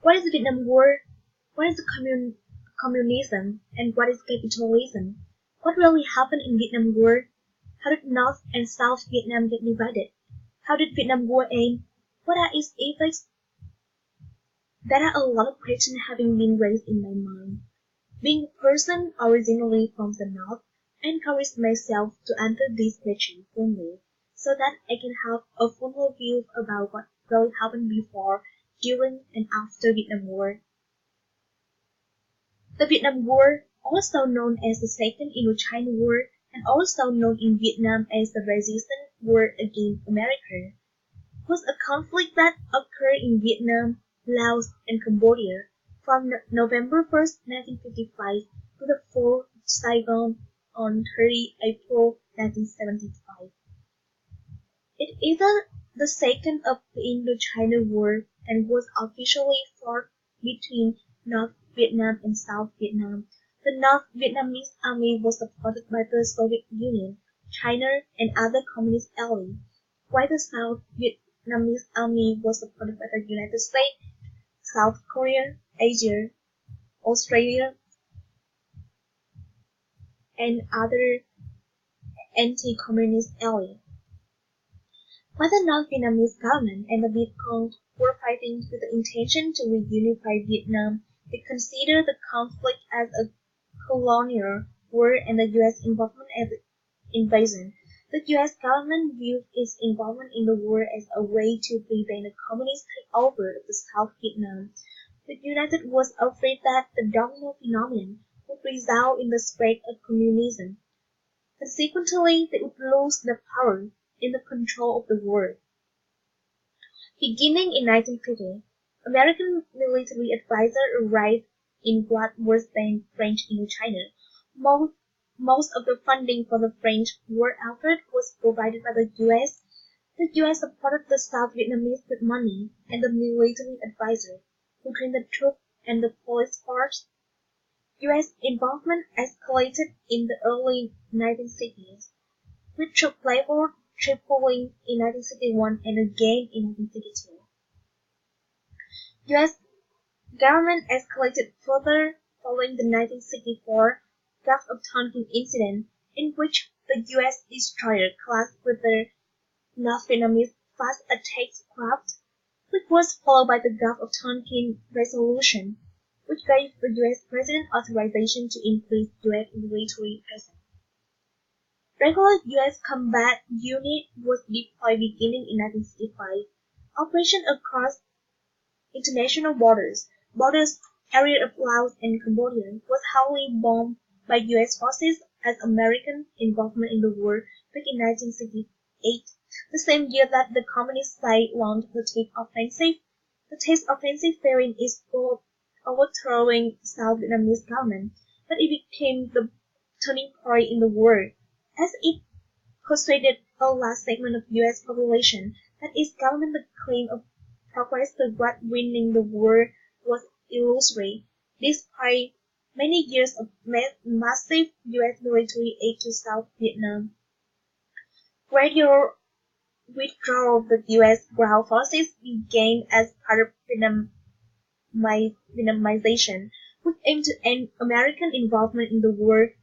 What is the Vietnam War? What is communism? And what is capitalism? What really happened in Vietnam War? How did North and South Vietnam get divided? How did Vietnam War end? What are its effects? There are a lot of questions having been raised in my mind. Being a person originally from the North, I encourage myself to answer these questions fully, so that I can have a fuller view about what really happened before, during, and after Vietnam War. The Vietnam War, also known as the Second Indochina War, and also known in Vietnam as the Resistance War against America, was a conflict that occurred in Vietnam, Laos, and Cambodia from November 1st, 1955 to the fall of Saigon on 30 April 1975. It is the second of the Indochina War and was officially fought between North Vietnam and South Vietnam. The North Vietnamese army was supported by the Soviet Union, China, and other communist allies, while the South Vietnamese army was supported by the United States, South Korea, Asia, Australia, and other anti-communist allies. While the North Vietnamese government and the Viet Cong were fighting with the intention to reunify Vietnam, they considered the conflict as a colonial war and the U.S. involvement as an invasion. The U.S. government viewed its involvement in the war as a way to prevent a communist takeover of the South Vietnam. The United was afraid that the domino phenomenon would result in the spread of communism. Consequently, they would lose the power in the control of the war. Beginning in 1950, American military advisors arrived in what was then French Indochina. Most of the funding for the French war effort was provided by the U.S. The U.S. supported the South Vietnamese with money and the military advisor who trained the troops and the police force. U.S. involvement escalated in the early 1960s, with troop level tripling in 1961 and again in 1962. U.S. government escalated further following the 1964 Gulf of Tonkin incident, in which the U.S. destroyer clashed with the North Vietnamese fast attack craft, which was followed by the Gulf of Tonkin resolution, which gave the U.S. President authorization to increase U.S. military presence. Regular U.S. combat unit was deployed beginning in 1965. Operation across international borders area of Laos and Cambodia was heavily bombed by U.S. forces as American involvement in the war back in 1968, the same year that the communist side launched the Tet Offensive. The Tet Offensive failed in its goal of overthrowing the South Vietnamese government, but it became the turning point in the war, as it persuaded a large segment of U.S. population that its government claim of progress toward winning the war was illusory, despite many years of massive U.S. military aid to South Vietnam. Gradual withdrawal of the U.S. ground forces began as part of Vietnamization, which aimed to end American involvement in the war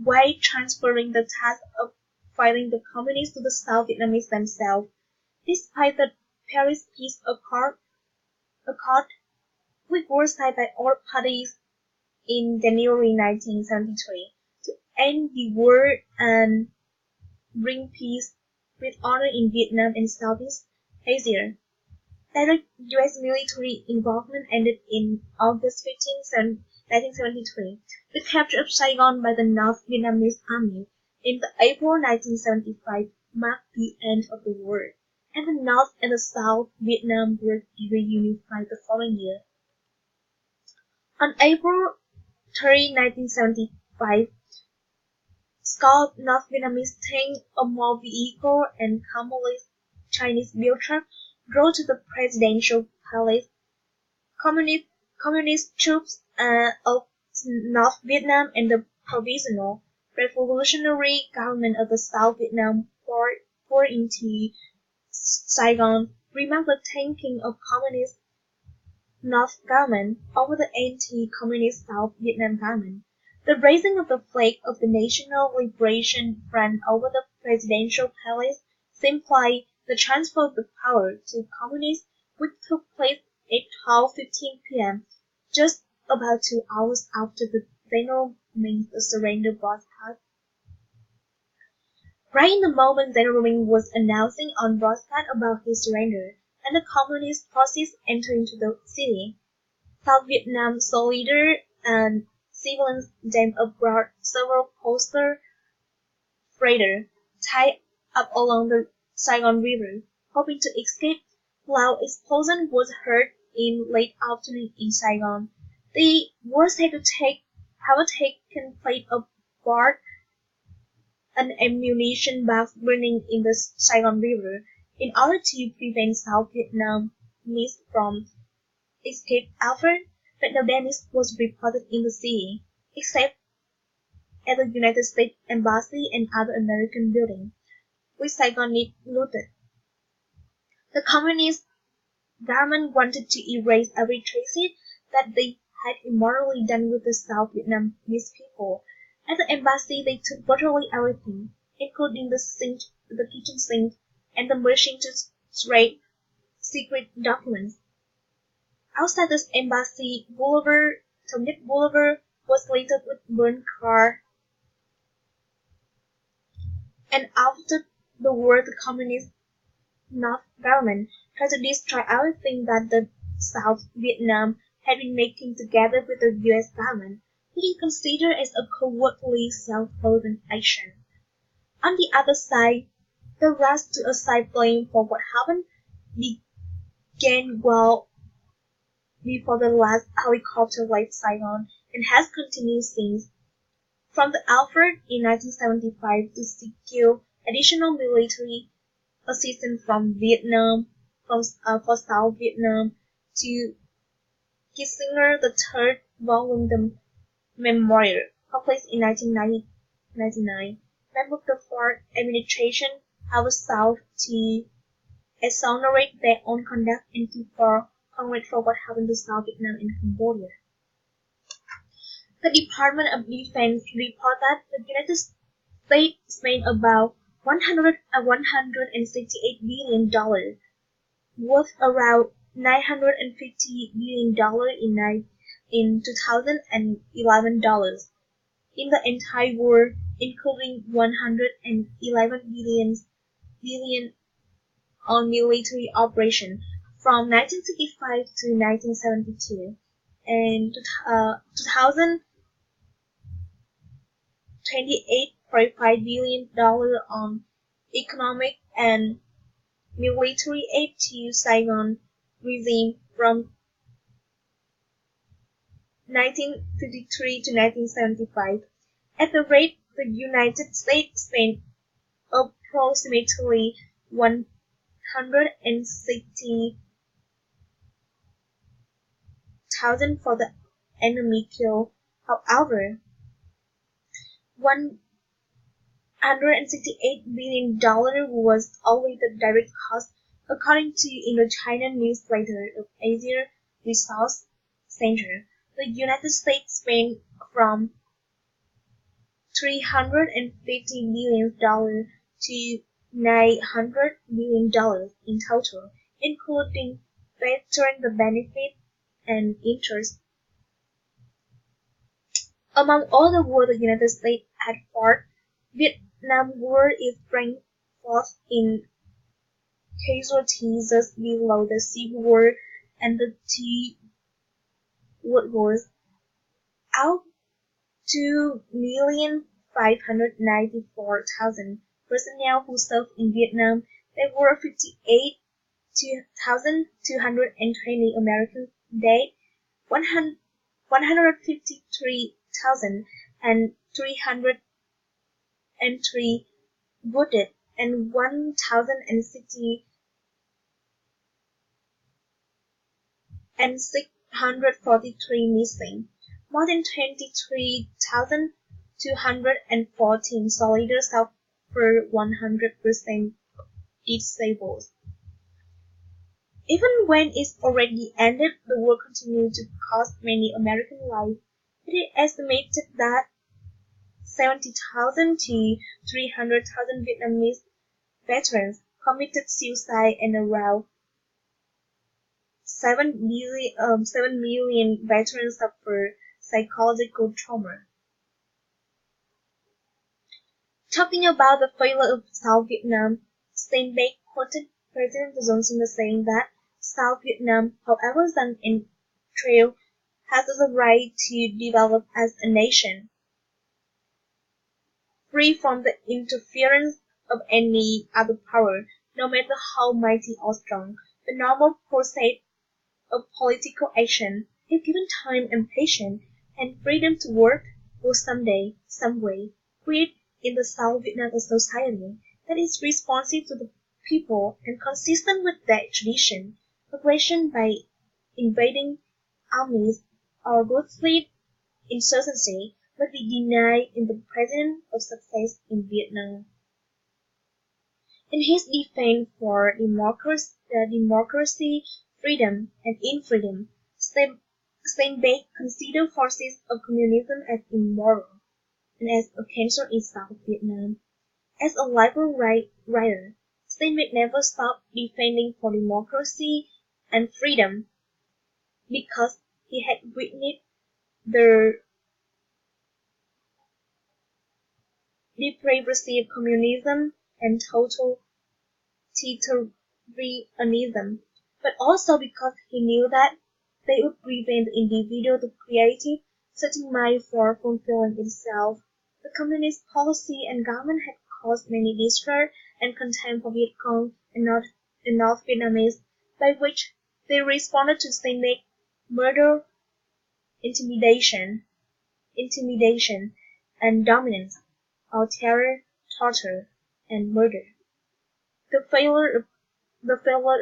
while transferring the task of fighting the communists to the South Vietnamese themselves. Despite the Paris Peace Accord, which was signed by all parties in January 1973 to end the war and bring peace with honor in Vietnam and Southeast Asia. Direct U.S. military involvement ended in August 15, 1973. The capture of Saigon by the North Vietnamese Army in April 1975 marked the end of the war, and the North and the South Vietnam were reunified the following year. On April 30, 1975, scores of North Vietnamese tanks, armored vehicles, and countless Chinese-built trucks drove to the presidential palace. Communist troops of North Vietnam and the Provisional Revolutionary Government of the South Vietnam poured into Saigon, remarked the tanking of communists North government over the anti-communist South Vietnam government. The raising of the flag of the National Liberation Front over the presidential palace signified the transfer of the power to communists, which took place at 12:15 p.m., just about 2 hours after the General Ming's surrender broadcast. Right in the moment General Ming was announcing on broadcast about his surrender, and the communist forces entered into the city, South Vietnam soldiers and civilians then abroad several coastal freighters tied up along the Saigon River, hoping to escape. Loud explosion was heard in late afternoon in Saigon. The worst had taken place aboard an ammunition box burning in the Saigon River. In order to prevent South Vietnamese from escape effort, but no damage was reported in the city, except at the United States Embassy and other American buildings, which Saigon looted. The communist government wanted to erase every trace that they had immorally done with the South Vietnamese people. At the embassy they took virtually everything, including the kitchen sink, and the machine to trade secret documents. Outside the embassy, Thống Boulevard was littered with burned cars, and after the war the communist North government tried to destroy everything that the South Vietnam had been making together with the US government, which it considered as a cowardly self-loathing action. On the other side, the rush to assign blame for what happened began well before the last helicopter left Saigon and has continued since. From the effort in 1975 to secure additional military assistance from Vietnam, for South Vietnam, to Kissinger the third volume the Memorial, published in 1999, members of the Ford administration have sought to exonerate their own conduct and to for Congress for what happened to South Vietnam and Cambodia. The Department of Defense reported that the United States spent about $168 billion, worth around $950 billion in 2011 dollars, in the entire war, including $111 billion on military operations from 1965 to 1972, and 2028.5 billion on economic and military aid to Saigon regime from 1953 to 1975. At the rate, the United States spent approximately $160,000 for the enemy kill. However, $168 billion was only the direct cost, according to Indochina newsletter of Asia Resource Center. The United States spent from $350 billion to $900 billion in total, including factoring the benefit and interest. Among all the war the United States had fought, Vietnam War is ranked fourth in casualties, just below the Civil War and the two World Wars. Out 2,594,000 personnel who served in Vietnam, there were 58,220 Americans dead, 153,303 wounded, and 1,643 missing. More than 23,214 soldiers suffered 100% disabled. Even when it's already ended, the war continued to cost many American lives. It is estimated that 70,000 to 300,000 Vietnamese veterans committed suicide and around 7 million veterans suffer psychological trauma. Talking about the failure of South Vietnam, Steinbeck quoted President Johnson as saying that South Vietnam, however young and frail, has the right to develop as a nation, free from the interference of any other power, no matter how mighty or strong. The normal process of political action, if given time and patience and freedom to work, will someday, some way, create in the South Vietnam a society that is responsive to the people and consistent with that tradition. Aggression by invading armies or ruthless insurgency must be denied in the presence of success in Vietnam. In his defense for democracy, freedom, and infreedom, Steinbeck considered forces of communism as immoral and as a cancer in South Vietnam. As a liberal writer, Steinbeck never stopped defending for democracy and freedom because he had witnessed the depravity of communism and totalitarianism, but also because he knew that they would prevent the individual to create such a mind for fulfilling itself. The communist policy and government had caused many distrust and contempt for Viet Cong and North Vietnamese, by which they responded to Steinbeck's murder, intimidation, and dominance, or terror, torture, and murder. The failure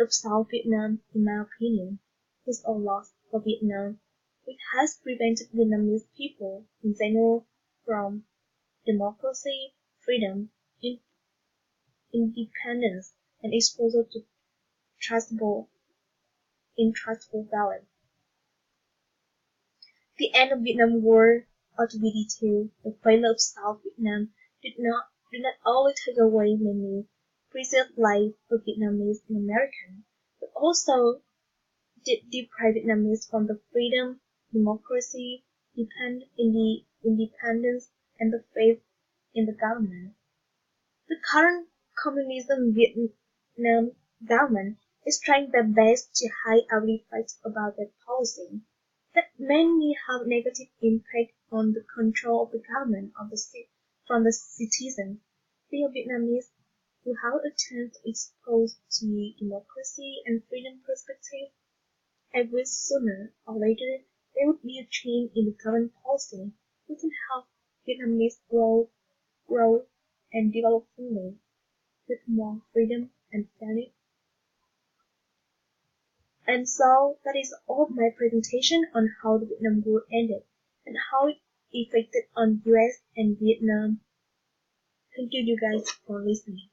of South Vietnam, in my opinion, is a loss for Vietnam. It has prevented Vietnamese people in general from democracy, freedom, independence, and exposure to intrustable values. The end of Vietnam War, or to be detailed, the failure of South Vietnam did not only take away many precious lives of Vietnamese and Americans, but also did deprive Vietnamese from the freedom, democracy, independence, and the faith in the government. The current communism Vietnam government is trying their best to hide every fact about their policy. That may have negative impact on the control of the government from the citizens. They are Vietnamese who have a chance to expose to democracy and freedom perspective. I wish sooner or later there would be a change in the current policy. We can help Vietnamese grow and develop fully with more freedom and fairness. And so that is all of my presentation on how the Vietnam War ended and how it affected on US and Vietnam. Thank you guys for listening.